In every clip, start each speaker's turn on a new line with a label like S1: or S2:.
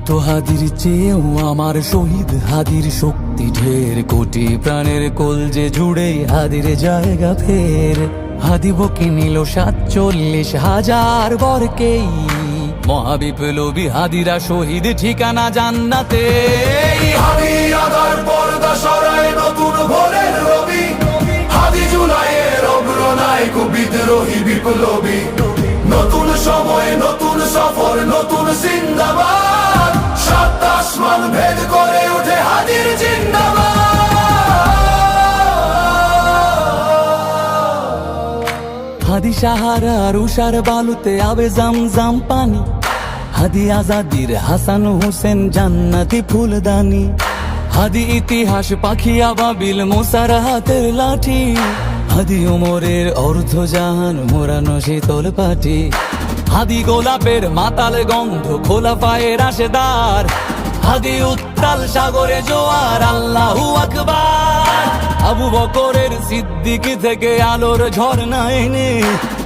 S1: শত হাদির চেয়েও আমার শহীদ হাদির শক্তি ঢের, কোটি প্রাণের কলজে জুড়ে হাদির জায়গা ফের। হাদি বকে নিল 47,000 বরকেই, মহাবিপ্লবী হাদিরা শহীদ ঠিকানা জান্নাতে।
S2: হাদি আদার পর্দা সরায় নতুন ভোরের রবি, হাদি জুলাইয়ের অগ্রনায়ক বিদ্রোহী বিপ্লবী। নতুন সময় নতুন সফর নতুন জিন্দাবাদ, সাত আসমান ভেদ করে ওঠে হাদির জিন্দাবাদ।
S1: হাদি সাহারার উষার বালুতে আবে জামজাম পানি, হাদি আজাদির হাসান হোসেন জান্নাতি ফুলদানি। হাদি ইতিহাস পাখি আবাবিল মোসার হাতের লাঠি, হাদি ওমরের অর্ধজাহান মোরানো শীতল পাটি। হাদি গোলাপের মাতাল গন্ধ খোলা পায়ের আশেদার, হাদি উত্তাল সাগরে জোয়ার আল্লাহু আকবার। আবু বকরের সিদ্দিক থেকে আলোর ঝর্ণা এনে,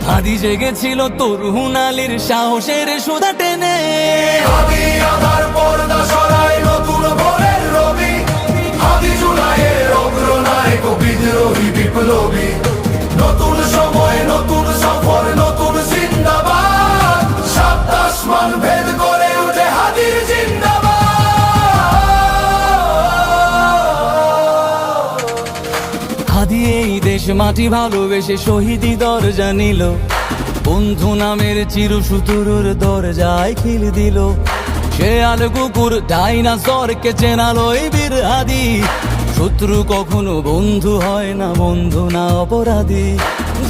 S1: হাদি জেগেছিল তরুণ আলীর সাহসের সুধা টেনে।
S2: হাদি আধার পর্দা সরায় নতুন ভোরের রবি, হাদি জুলাইয়ের অগ্রনায়ক বিদ্রোহী বিপ্লবী। নতুন সময় নতুন সফর নতুন জিন্দাবাদ, সাত আসমান ভেদ করে ওঠে হাদির জিন্দাবাদ।
S1: হাদি এই দেশ মাটি ভালোবেসে শহীদি দরজা নিল, বন্ধু নামের চিরসুতুরুর দরজায় খিল দিল। শেয়াল কুকুর ডাইনাসরকে চেনালো এই বীর হাদি, শত্রু কখনো বন্ধু হয় না, বন্ধু না অপরাধী।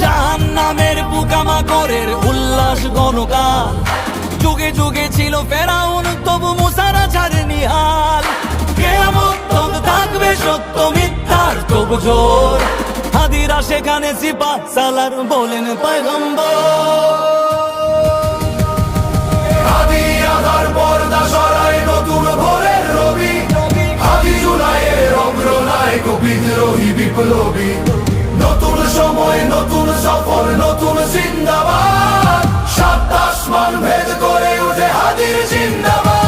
S1: জাহান্নামের পোকামাকড়ের উল্লাস গণকাল, যুগে যুগে ছিল ফেরাউন তবু মুসারা ছাড়েনি হাল। কিয়ামত তক থাকবে সত্য মিথ্যার তব জোর, হাদিরা সেখানে সিপাহ সালার বলেন পয়গম্বর।
S2: হাদি আধার পর্দা সরায় নতুন ভোরের রবি, হাদি জুলাইয়ের অগ্রনায়ক বিদ্রোহী বিপ্লবী। নতুন সময় নতুন সফর নতুন জিন্দাবাদ, সাত আসমান ভেদ করে ওঠে হাদির জিন্দাবাদ।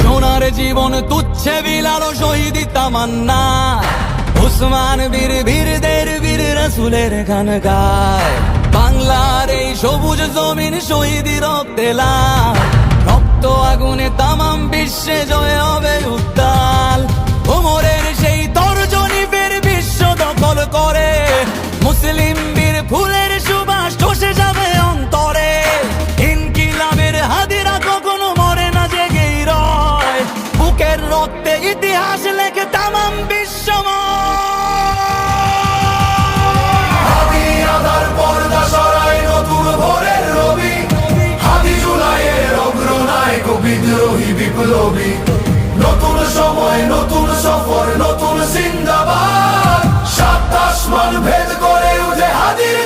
S1: সোনার জীবন তুচ্ছে বিলালো শহীদি তামান্না, উসমান বীর বীরদের বীর রাসূলের গান গায়। বাংলার এই সবুজ জমিন শহীদি রক্তে লাল, রক্ত আগুনে তামাম বিশ্বে জয় হবে উত্তাল। ওমরের সেই তর্জনী ফের বিশ্ব দখল করে, মুসলিম বীর ফুলের সুবাস চষে যাবে অন্তরে। ইনকিলাবের হাদিরা কখনো মরে না, জেগেই রয়, বুকের রক্তে ইতিহাস লেখে তামাম বিশ্বময়।
S2: হাদি আধার পর্দা সরায় নতুন ভোরের রবি, হাদি জুলাইয়ের অগ্রনায়ক বিদ্রোহী বিপ্লবী। নতুন সময় নতুন সফর নতুন জিন্দাবাদ, সাত আসমান ভেদ করে ওঠে হাদির